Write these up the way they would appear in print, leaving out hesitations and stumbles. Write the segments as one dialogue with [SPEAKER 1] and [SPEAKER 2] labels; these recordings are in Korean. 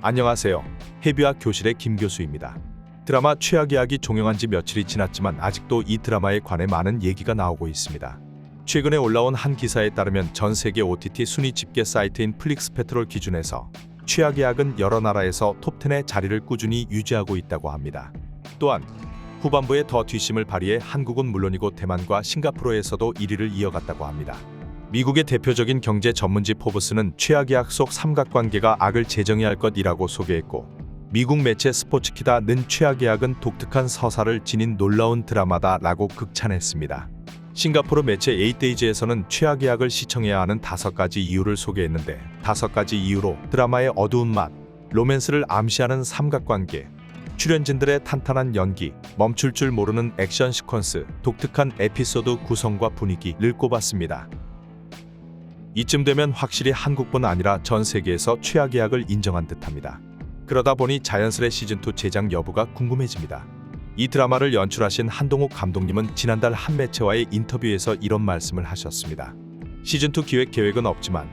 [SPEAKER 1] 안녕하세요. 해비학 교실의 김 교수입니다. 드라마 최악 예약이 종영한 지 며칠이 지났지만 아직도 이 드라마에 관해 많은 얘기가 나오고 있습니다. 최근에 올라온 한 기사에 따르면 전 세계 OTT 순위 집계 사이트인 플릭스페트롤 기준에서 최악 예약은 여러 나라에서 톱10의 자리를 꾸준히 유지하고 있다고 합니다. 또한 후반부에 더 뒷심을 발휘해 한국은 물론이고 대만과 싱가포르에서도 1위를 이어갔다고 합니다. 미국의 대표적인 경제 전문지 포브스는 최악 예약 속 삼각관계가 악을 재정의할 것이라고 소개했고, 미국 매체 스포츠키다는 최악 예약은 독특한 서사를 지닌 놀라운 드라마다라고 극찬했습니다. 싱가포르 매체 8데이즈에서는 최악 예약을 시청해야 하는 5가지 이유를 소개했는데, 5가지 이유로 드라마의 어두운 맛, 로맨스를 암시하는 삼각관계, 출연진들의 탄탄한 연기, 멈출 줄 모르는 액션 시퀀스, 독특한 에피소드 구성과 분위기를 꼽았습니다. 이쯤 되면 확실히 한국뿐 아니라 전 세계에서 최악 예약을 인정한 듯합니다. 그러다 보니 자연스레 시즌2 제작 여부가 궁금해집니다. 이 드라마를 연출하신 한동욱 감독님은 지난달 한 매체와의 인터뷰에서 이런 말씀을 하셨습니다. 시즌2 기획 계획은 없지만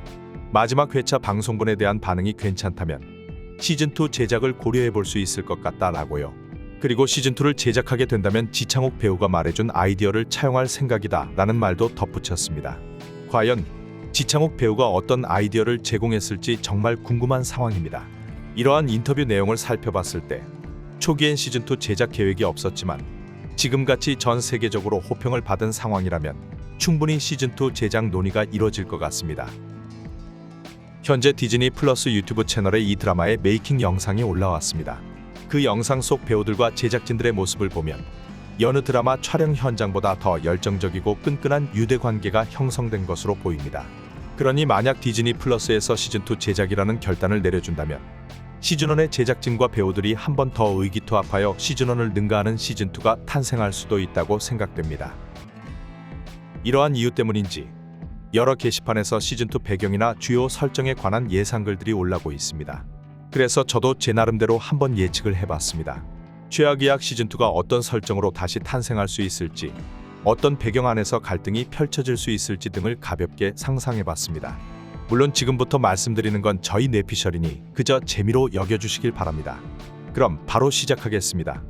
[SPEAKER 1] 마지막 회차 방송분에 대한 반응이 괜찮다면 시즌2 제작을 고려해볼 수 있을 것 같다라고요. 그리고 시즌2를 제작하게 된다면 지창욱 배우가 말해준 아이디어를 차용할 생각이다 라는 말도 덧붙였습니다. 과연 지창욱 배우가 어떤 아이디어를 제공했을지 정말 궁금한 상황입니다. 이러한 인터뷰 내용을 살펴봤을 때 초기엔 시즌2 제작 계획이 없었지만 지금같이 전 세계적으로 호평을 받은 상황이라면 충분히 시즌2 제작 논의가 이뤄질 것 같습니다. 현재 디즈니 플러스 유튜브 채널에 이 드라마의 메이킹 영상이 올라왔습니다. 그 영상 속 배우들과 제작진들의 모습을 보면 여느 드라마 촬영 현장보다 더 열정적이고 끈끈한 유대관계가 형성된 것으로 보입니다. 그러니 만약 디즈니 플러스에서 시즌2 제작이라는 결단을 내려준다면 시즌1의 제작진과 배우들이 한 번 더 의기투합하여 시즌1을 능가하는 시즌2가 탄생할 수도 있다고 생각됩니다. 이러한 이유 때문인지 여러 게시판에서 시즌2 배경이나 주요 설정에 관한 예상글들이 올라오고 있습니다. 그래서 저도 제 나름대로 한번 예측을 해봤습니다. 최악 예약 시즌2가 어떤 설정으로 다시 탄생할 수 있을지, 어떤 배경 안에서 갈등이 펼쳐질 수 있을지 등을 가볍게 상상해봤습니다. 물론 지금부터 말씀드리는 건 저희 뇌피셜이니 그저 재미로 여겨주시길 바랍니다. 그럼 바로 시작하겠습니다.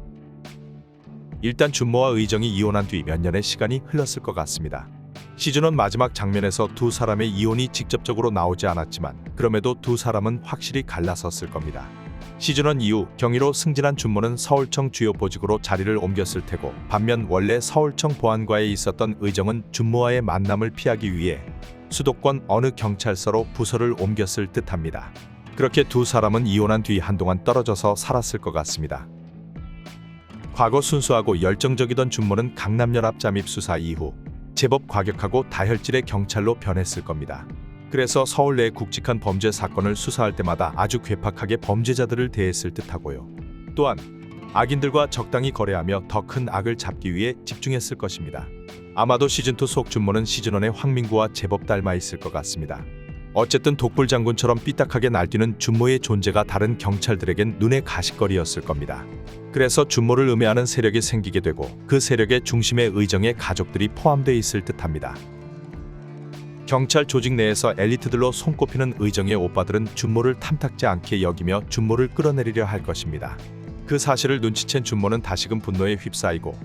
[SPEAKER 1] 일단 준모와 의정이 이혼한 뒤 몇 년의 시간이 흘렀을 것 같습니다. 시즌1 마지막 장면에서 두 사람의 이혼이 직접적으로 나오지 않았지만 그럼에도 두 사람은 확실히 갈라섰을 겁니다. 시즌1 이후 경위로 승진한 준모는 서울청 주요 보직으로 자리를 옮겼을 테고, 반면 원래 서울청 보안과에 있었던 의정은 준모와의 만남을 피하기 위해 수도권 어느 경찰서로 부서를 옮겼을 듯합니다. 그렇게 두 사람은 이혼한 뒤 한동안 떨어져서 살았을 것 같습니다. 과거 순수하고 열정적이던 준모는 강남연합 잠입 수사 이후 제법 과격하고 다혈질의 경찰로 변했을 겁니다. 그래서 서울 내 굵직한 범죄 사건을 수사할 때마다 아주 괴팍하게 범죄자들을 대했을 듯하고요. 또한 악인들과 적당히 거래하며 더 큰 악을 잡기 위해 집중했을 것입니다. 아마도 시즌2 속 준모는 시즌1의 황민구와 제법 닮아 있을 것 같습니다. 어쨌든 독불 장군처럼 삐딱하게 날뛰는 준모의 존재가 다른 경찰들에겐 눈의 가시거리였을 겁니다. 그래서 준모를 음해하는 세력이 생기게 되고 그 세력의 중심에 의정의 가족들이 포함되어 있을 듯합니다. 경찰 조직 내에서 엘리트들로 손꼽히는 의정의 오빠들은 준모를 탐탁지 않게 여기며 준모를 끌어내리려 할 것입니다. 그 사실을 눈치챈 준모는 다시금 분노에 휩싸이고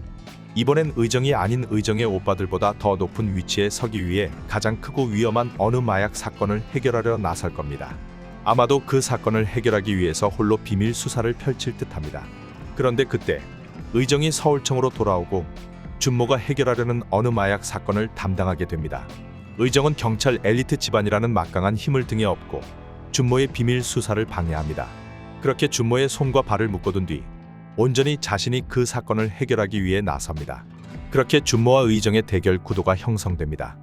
[SPEAKER 1] 이번엔 의정이 아닌 의정의 오빠들보다 더 높은 위치에 서기 위해 가장 크고 위험한 어느 마약 사건을 해결하려 나설 겁니다. 아마도 그 사건을 해결하기 위해서 홀로 비밀 수사를 펼칠 듯합니다. 그런데 그때 의정이 서울청으로 돌아오고 준모가 해결하려는 어느 마약 사건을 담당하게 됩니다. 의정은 경찰 엘리트 집안이라는 막강한 힘을 등에 업고 준모의 비밀 수사를 방해합니다. 그렇게 준모의 손과 발을 묶어둔 뒤 온전히 자신이 그 사건을 해결하기 위해 나섭니다. 그렇게 준모와 의정의 대결 구도가 형성됩니다.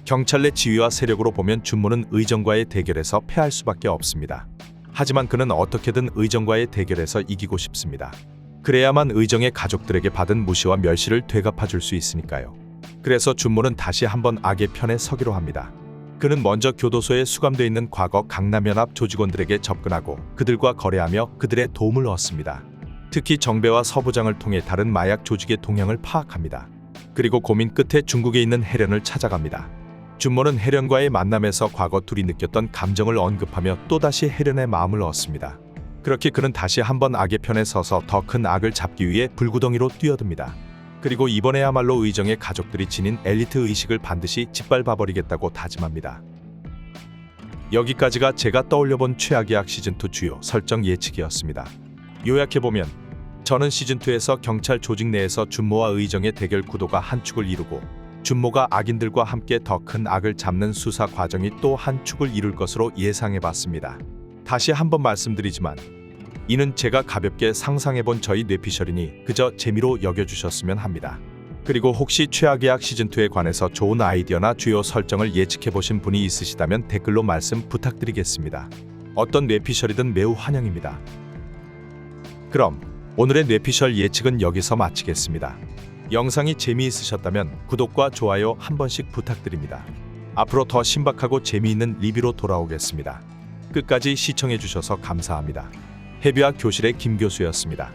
[SPEAKER 1] 경찰 내 지위와 세력으로 보면 준모는 의정과의 대결에서 패할 수밖에 없습니다. 하지만 그는 어떻게든 의정과의 대결에서 이기고 싶습니다. 그래야만 의정의 가족들에게 받은 무시와 멸시를 되갚아줄 수 있으니까요. 그래서 준모는 다시 한번 악의 편에 서기로 합니다. 그는 먼저 교도소에 수감되어 있는 과거 강남연합 조직원들에게 접근하고 그들과 거래하며 그들의 도움을 얻습니다. 특히 정배와 서부장을 통해 다른 마약 조직의 동향을 파악합니다. 그리고 고민 끝에 중국에 있는 해련을 찾아갑니다. 준모는 혜련과의 만남에서 과거 둘이 느꼈던 감정을 언급하며 또다시 혜련의 마음을 얻습니다. 그렇게 그는 다시 한번 악의 편에 서서 더 큰 악을 잡기 위해 불구덩이로 뛰어듭니다. 그리고 이번에야말로 의정의 가족들이 지닌 엘리트 의식을 반드시 짓밟아버리겠다고 다짐합니다. 여기까지가 제가 떠올려본 최악의 악 시즌2 주요 설정 예측이었습니다. 요약해보면 저는 시즌2에서 경찰 조직 내에서 준모와 의정의 대결 구도가 한 축을 이루고 준모가 악인들과 함께 더 큰 악을 잡는 수사 과정이 또 한 축을 이룰 것으로 예상해봤습니다. 다시 한번 말씀드리지만 이는 제가 가볍게 상상해본 저희 뇌피셜이니 그저 재미로 여겨주셨으면 합니다. 그리고 혹시 최악의 악 시즌2에 관해서 좋은 아이디어나 주요 설정을 예측해보신 분이 있으시다면 댓글로 말씀 부탁드리겠습니다. 어떤 뇌피셜이든 매우 환영입니다. 그럼 오늘의 뇌피셜 예측은 여기서 마치겠습니다. 영상이 재미있으셨다면 구독과 좋아요 한 번씩 부탁드립니다. 앞으로 더 신박하고 재미있는 리뷰로 돌아오겠습니다. 끝까지 시청해주셔서 감사합니다. 해비학 교실의 김 교수였습니다.